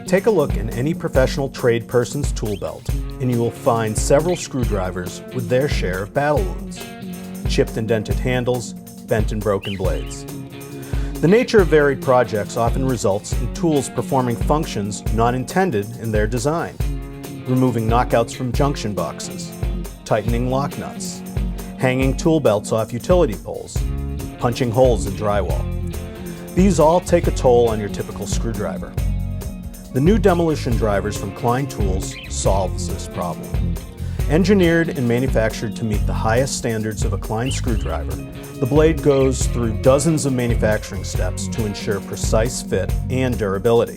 Take a look in any professional trade person's tool belt, and you will find several screwdrivers with their share of battle wounds. Chipped and dented handles, bent and broken blades. The nature of varied projects often results in tools performing functions not intended in their design. Removing knockouts from junction boxes, tightening lock nuts, hanging tool belts off utility poles, punching holes in drywall. These all take a toll on your typical screwdriver. The new Demolition drivers from Klein Tools solves this problem. Engineered and manufactured to meet the highest standards of a Klein screwdriver, the blade goes through dozens of manufacturing steps to ensure precise fit and durability.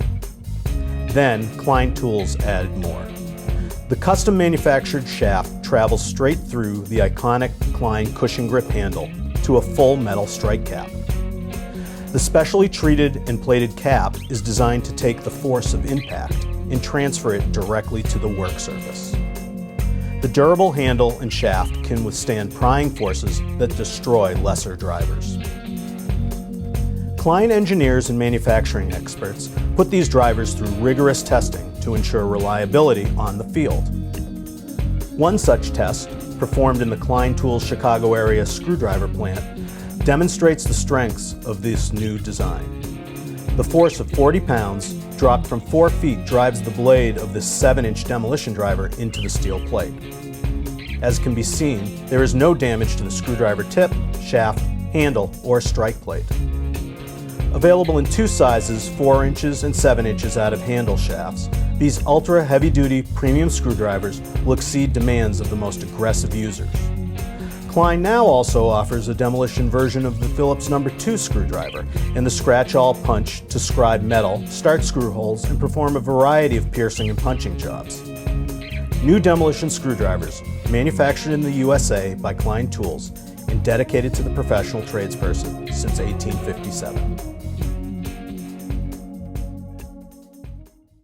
Then, Klein Tools added more. The custom manufactured shaft travels straight through the iconic Klein cushion grip handle to a full metal strike cap. The specially treated and plated cap is designed to take the force of impact and transfer it directly to the work surface. The durable handle and shaft can withstand prying forces that destroy lesser drivers. Klein engineers and manufacturing experts put these drivers through rigorous testing to ensure reliability on the field. One such test, performed in the Klein Tools Chicago area screwdriver plant, demonstrates the strengths of this new design. The force of 40 pounds dropped from 4 feet drives the blade of this 7-inch Demolition driver into the steel plate. As can be seen, there is no damage to the screwdriver tip, shaft, handle, or strike plate. Available in 2 sizes, 4 inches and 7 inches out of handle shafts, these ultra heavy-duty premium screwdrivers will exceed demands of the most aggressive users. Klein now also offers a Demolition version of the Phillips No. 2 screwdriver and the scratch-all punch to scribe metal, start screw holes, and perform a variety of piercing and punching jobs. New Demolition screwdrivers, manufactured in the USA by Klein Tools and dedicated to the professional tradesperson since 1857.